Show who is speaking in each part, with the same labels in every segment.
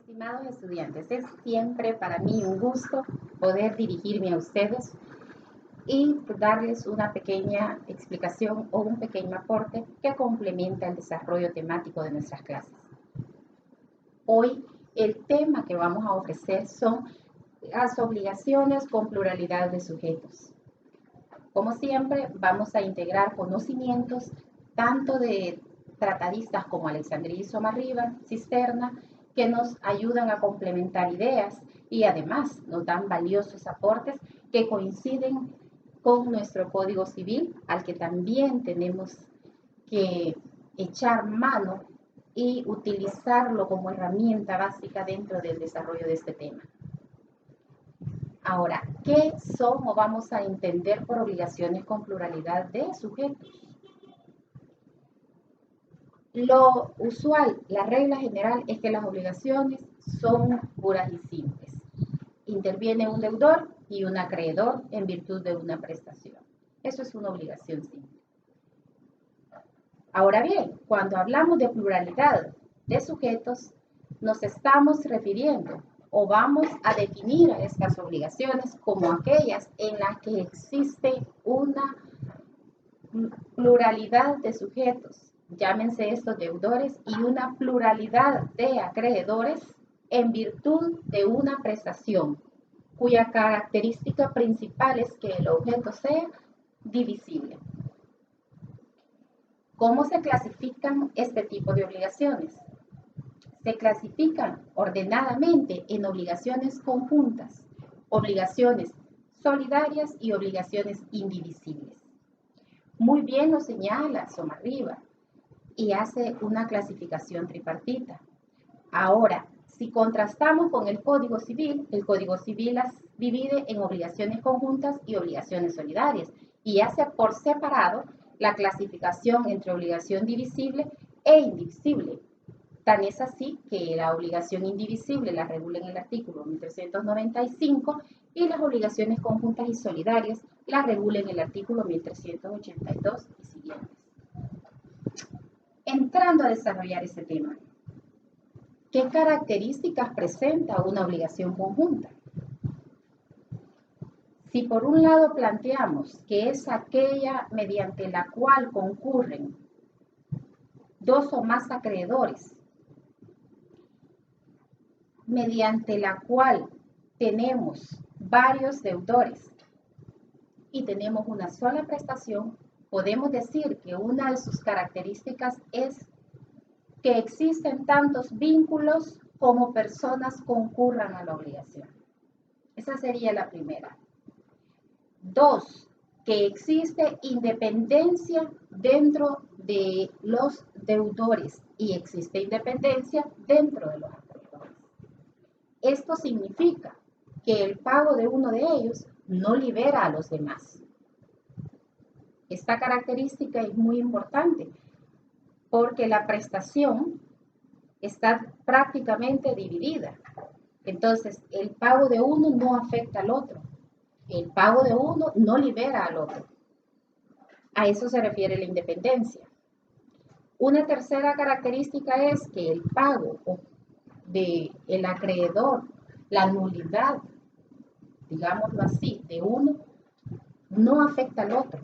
Speaker 1: Estimados estudiantes, es siempre para mí un gusto poder dirigirme a ustedes y darles una pequeña explicación o un pequeño aporte que complementa el desarrollo temático de nuestras clases. Hoy el tema que vamos a ofrecer son las obligaciones con pluralidad de sujetos. Como siempre, vamos a integrar conocimientos tanto de tratadistas como Alexandria y Somarriba, Cisterna, que nos ayudan a complementar ideas y además nos dan valiosos aportes que coinciden con nuestro Código Civil, al que también tenemos que echar mano y utilizarlo como herramienta básica dentro del desarrollo de este tema. Ahora, ¿qué son o vamos a entender por obligaciones con pluralidad de sujetos? Lo usual, la regla general es que las obligaciones son puras y simples. Interviene un deudor y un acreedor en virtud de una prestación. Eso es una obligación simple. Ahora bien, cuando hablamos de pluralidad de sujetos, nos estamos refiriendo o vamos a definir a estas obligaciones como aquellas en las que existe una pluralidad de sujetos, llámense estos deudores, y una pluralidad de acreedores en virtud de una prestación, cuya característica principal es que el objeto sea divisible. ¿Cómo se clasifican este tipo de obligaciones? Se clasifican ordenadamente en obligaciones conjuntas, obligaciones solidarias y obligaciones indivisibles. Muy bien lo señala Somarriba y hace una clasificación tripartita. Ahora, si contrastamos con el Código Civil las divide en obligaciones conjuntas y obligaciones solidarias y hace por separado la clasificación entre obligación divisible e indivisible. Tan es así que la obligación indivisible la regula en el artículo 1395 y las obligaciones conjuntas y solidarias la regula en el artículo 1382 y siguientes. Entrando a desarrollar este tema, ¿qué características presenta una obligación conjunta? Si por un lado planteamos que es aquella mediante la cual concurren dos o más acreedores, mediante la cual tenemos varios deudores y tenemos una sola prestación, podemos decir que una de sus características es que existen tantos vínculos como personas concurran a la obligación. Esa sería la primera. 2, que existe independencia dentro de los deudores y existe independencia dentro de los acreedores. Esto significa que el pago de uno de ellos no libera a los demás. Esta característica es muy importante porque la prestación está prácticamente dividida. Entonces, el pago de uno no afecta al otro. El pago de uno no libera al otro. A eso se refiere la independencia. Una tercera característica es que el pago del acreedor, la nulidad, digámoslo así, de uno, no afecta al otro.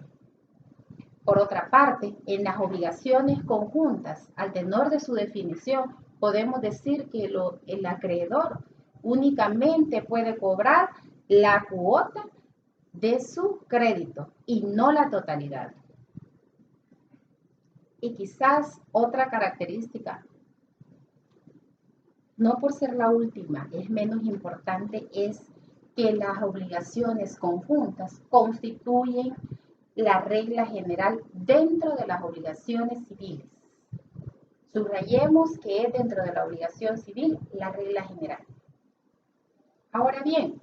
Speaker 1: Por otra parte, en las obligaciones conjuntas, al tenor de su definición, podemos decir que el acreedor únicamente puede cobrar la cuota de su crédito y no la totalidad. Y quizás otra característica, no por ser la última, es menos importante, es que las obligaciones conjuntas constituyen la regla general dentro de las obligaciones civiles. Subrayemos que es dentro de la obligación civil la regla general. Ahora bien,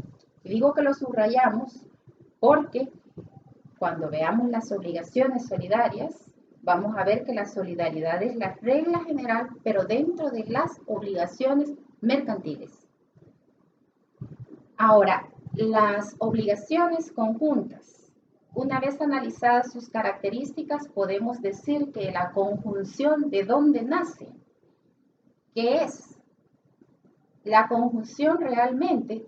Speaker 1: digo que lo subrayamos porque cuando veamos las obligaciones solidarias, vamos a ver que la solidaridad es la regla general, pero dentro de las obligaciones mercantiles. Ahora, las obligaciones conjuntas, una vez analizadas sus características, podemos decir que la conjunción de dónde nace, que es La conjunción realmente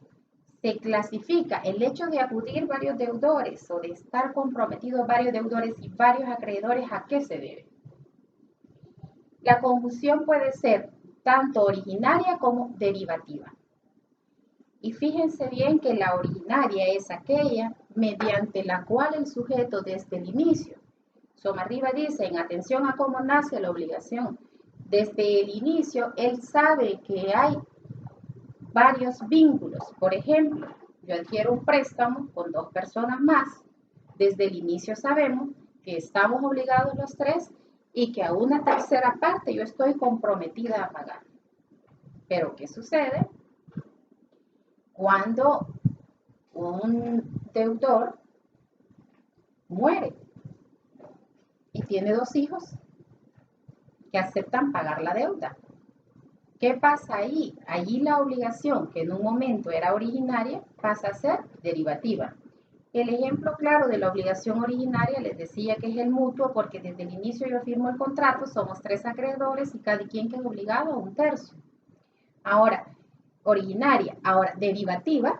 Speaker 1: se clasifica el hecho de acudir varios deudores o de estar comprometidos varios deudores y varios acreedores. ¿A qué se debe? La conjunción puede ser tanto originaria como derivativa. Y fíjense bien que la originaria es aquella mediante la cual el sujeto desde el inicio, Soma arriba dice, en atención a cómo nace la obligación, desde el inicio él sabe que hay varios vínculos. Por ejemplo, yo adquiero un préstamo con 2 personas más. Desde el inicio sabemos que estamos obligados los 3 y que a una tercera parte yo estoy comprometida a pagar. Pero ¿qué sucede cuando un deudor muere y tiene 2 hijos que aceptan pagar la deuda? ¿Qué pasa ahí? Allí la obligación, que en un momento era originaria, pasa a ser derivativa. El ejemplo claro de la obligación originaria les decía que es el mutuo, porque desde el inicio yo firmo el contrato, somos 3 acreedores y cada quien queda obligado a 1/3. Ahora, originaria. Ahora, derivativa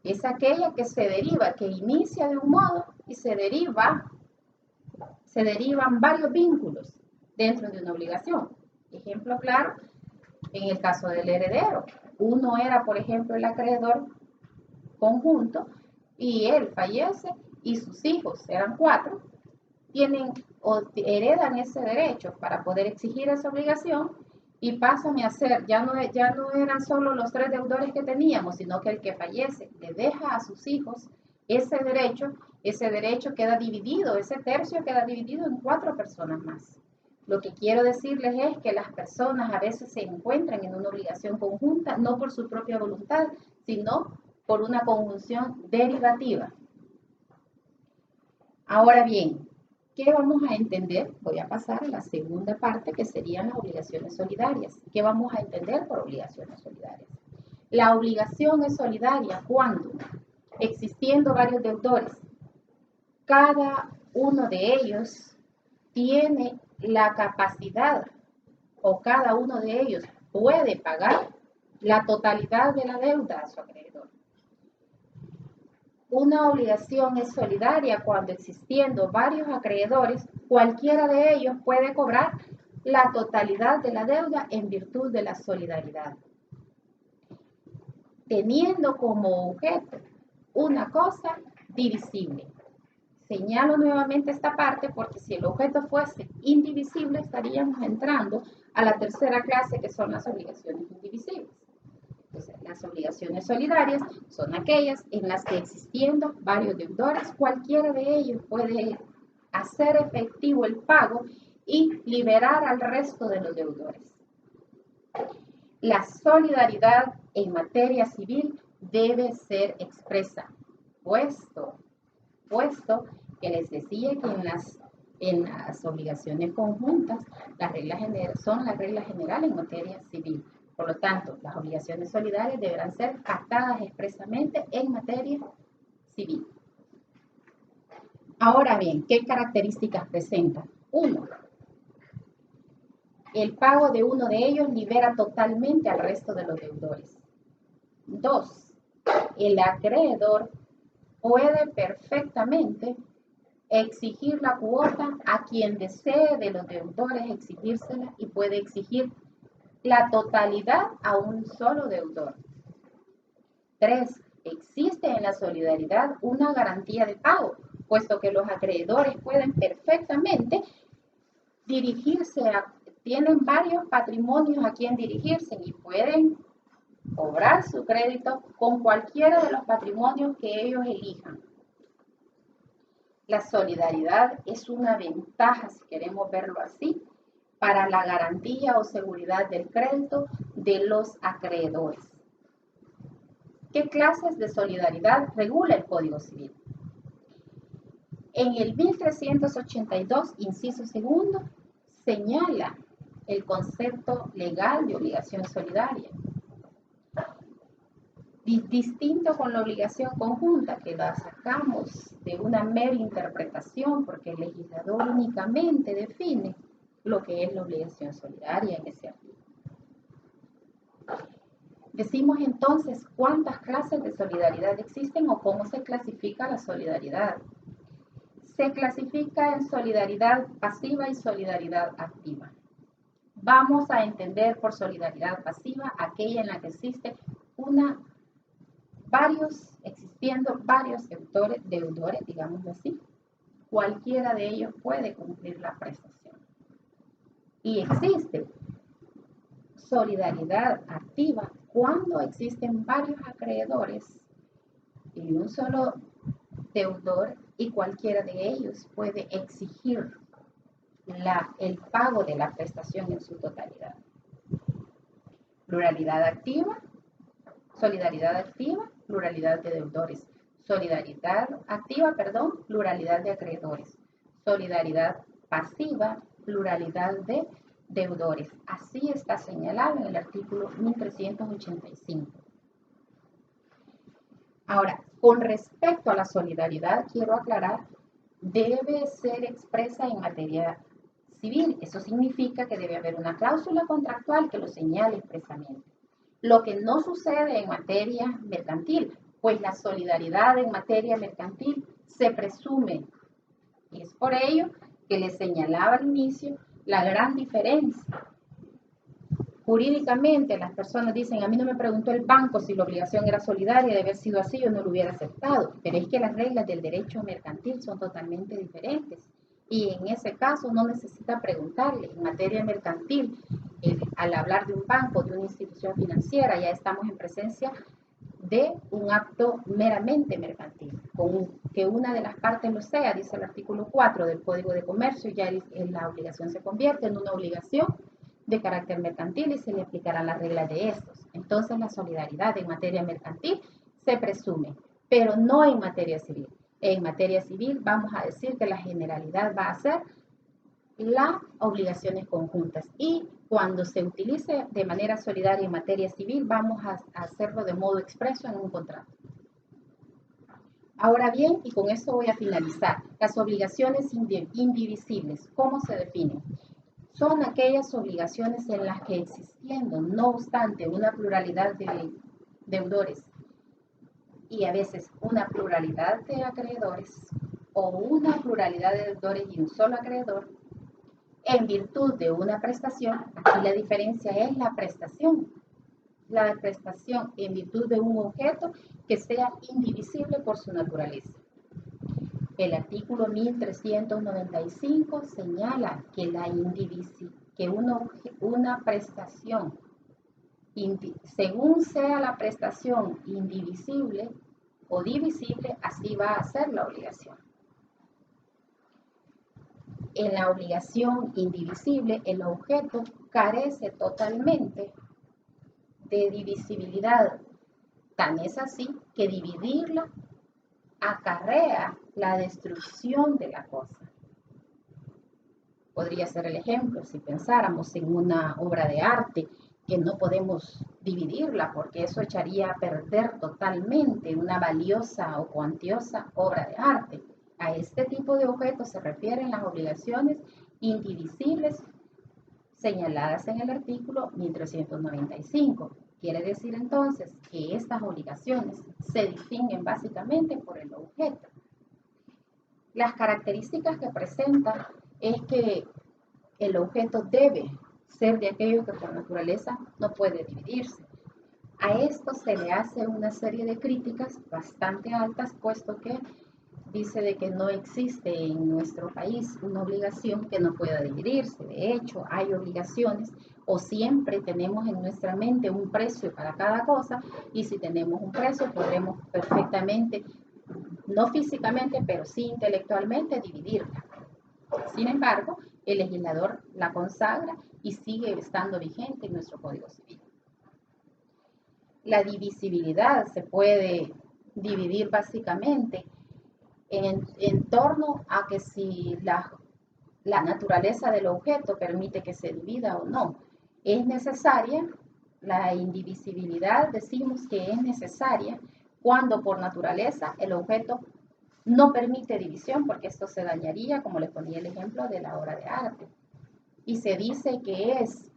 Speaker 1: es aquella que se deriva, que inicia de un modo y se derivan varios vínculos dentro de una obligación. Ejemplo claro, en el caso del heredero, uno era, por ejemplo, el acreedor conjunto y él fallece y sus hijos, eran 4, tienen o heredan ese derecho para poder exigir esa obligación y pasan a ser, ya no eran solo los 3 deudores que teníamos, sino que el que fallece le deja a sus hijos ese derecho queda dividido, ese tercio queda dividido en 4 personas más. Lo que quiero decirles es que las personas a veces se encuentran en una obligación conjunta, no por su propia voluntad, sino por una conjunción derivativa. Ahora bien, ¿qué vamos a entender? Voy a pasar a la segunda parte, que serían las obligaciones solidarias. ¿Qué vamos a entender por obligaciones solidarias? La obligación es solidaria cuando, existiendo varios deudores, cada uno de ellos tiene la capacidad o cada uno de ellos puede pagar la totalidad de la deuda a su acreedor. Una obligación es solidaria cuando, existiendo varios acreedores, cualquiera de ellos puede cobrar la totalidad de la deuda en virtud de la solidaridad, teniendo como objeto una cosa divisible. Señalo nuevamente esta parte porque si el objeto fuese indivisible estaríamos entrando a la tercera clase, que son las obligaciones indivisibles. Entonces, las obligaciones solidarias son aquellas en las que, existiendo varios deudores, cualquiera de ellos puede hacer efectivo el pago y liberar al resto de los deudores. La solidaridad en materia civil debe ser expresa, puesto que les decía que en las obligaciones conjuntas son las reglas generales en materia civil. Por lo tanto, las obligaciones solidarias deberán ser pactadas expresamente en materia civil. Ahora bien, ¿qué características presenta? 1. El pago de uno de ellos libera totalmente al resto de los deudores. 2. El acreedor puede perfectamente exigir la cuota a quien desee de los deudores exigírsela y puede exigir la totalidad a un solo deudor. 3. Existe en la solidaridad una garantía de pago, puesto que los acreedores pueden perfectamente tienen varios patrimonios a quien dirigirse y pueden cobrar su crédito con cualquiera de los patrimonios que ellos elijan. La solidaridad es una ventaja, si queremos verlo así, para la garantía o seguridad del crédito de los acreedores. ¿Qué clases de solidaridad regula el Código Civil? En el 1382, inciso segundo, señala el concepto legal de obligación solidaria. Distinto con la obligación conjunta, que la sacamos de una mera interpretación porque el legislador únicamente define lo que es la obligación solidaria en ese artículo. Decimos entonces cuántas clases de solidaridad existen o cómo se clasifica la solidaridad. Se clasifica en solidaridad pasiva y solidaridad activa. Vamos a entender por solidaridad pasiva aquella en la que existe existiendo varios deudores, digámoslo así. Cualquiera de ellos puede cumplir la prestación. Y existe solidaridad activa cuando existen varios acreedores y un solo deudor y cualquiera de ellos puede exigir el pago de la prestación en su totalidad. Pluralidad activa, solidaridad activa, pluralidad de deudores. Solidaridad activa, pluralidad de acreedores. Solidaridad pasiva, pluralidad de deudores. Así está señalado en el artículo 1385. Ahora, con respecto a la solidaridad, quiero aclarar, debe ser expresa en materia civil. Eso significa que debe haber una cláusula contractual que lo señale expresamente. Lo que no sucede en materia mercantil, pues la solidaridad en materia mercantil se presume. Y es por ello que les señalaba al inicio la gran diferencia. Jurídicamente las personas dicen, a mí no me preguntó el banco si la obligación era solidaria, de haber sido así yo no lo hubiera aceptado. Pero es que las reglas del derecho mercantil son totalmente diferentes. Y en ese caso no necesita preguntarle. En materia mercantil, al hablar de un banco, de una institución financiera, ya estamos en presencia de un acto meramente mercantil. Con que una de las partes lo sea, dice el artículo 4 del Código de Comercio, ya la obligación se convierte en una obligación de carácter mercantil y se le aplicarán las reglas de estos. Entonces la solidaridad en materia mercantil se presume, pero no en materia civil. En materia civil vamos a decir que la generalidad va a ser las obligaciones conjuntas y cuando se utilice de manera solidaria en materia civil vamos a hacerlo de modo expreso en un contrato. Ahora bien, y con esto voy a finalizar, las obligaciones indivisibles, ¿cómo se definen? Son aquellas obligaciones en las que existiendo, no obstante, una pluralidad de deudores y a veces una pluralidad de acreedores o una pluralidad de deudores y un solo acreedor, en virtud de una prestación, aquí la diferencia es la prestación en virtud de un objeto que sea indivisible por su naturaleza. El artículo 1395 señala que una prestación, según sea la prestación indivisible o divisible, así va a ser la obligación. En la obligación indivisible, el objeto carece totalmente de divisibilidad. Tan es así que dividirla acarrea la destrucción de la cosa. Podría ser el ejemplo si pensáramos en una obra de arte que no podemos dividirla porque eso echaría a perder totalmente una valiosa o cuantiosa obra de arte. A este tipo de objetos se refieren las obligaciones indivisibles señaladas en el artículo 1395. Quiere decir entonces que estas obligaciones se distinguen básicamente por el objeto. Las características que presenta es que el objeto debe ser de aquello que por naturaleza no puede dividirse. A esto se le hace una serie de críticas bastante altas, puesto que dice de que no existe en nuestro país una obligación que no pueda dividirse. De hecho, hay obligaciones o siempre tenemos en nuestra mente un precio para cada cosa y si tenemos un precio podremos perfectamente, no físicamente, pero sí intelectualmente dividirla. Sin embargo, el legislador la consagra y sigue estando vigente en nuestro Código Civil. La divisibilidad se puede dividir básicamente en torno a que si la naturaleza del objeto permite que se divida o no. Es necesaria, la indivisibilidad decimos que es necesaria cuando por naturaleza el objeto no permite división, porque esto se dañaría, como les ponía el ejemplo de la obra de arte. Y se dice que es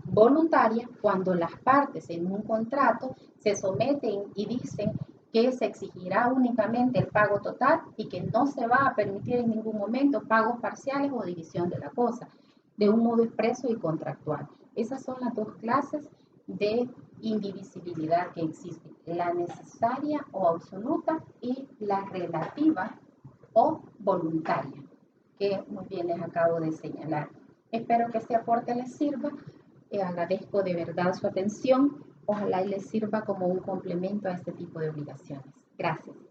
Speaker 1: voluntaria cuando las partes en un contrato se someten y dicen que se exigirá únicamente el pago total y que no se va a permitir en ningún momento pagos parciales o división de la cosa, de un modo expreso y contractual. Esas son las dos clases de indivisibilidad que existen, la necesaria o absoluta y la relativa o voluntaria, que muy bien les acabo de señalar. Espero que este aporte les sirva. Agradezco de verdad su atención. Ojalá y les sirva como un complemento a este tipo de obligaciones. Gracias.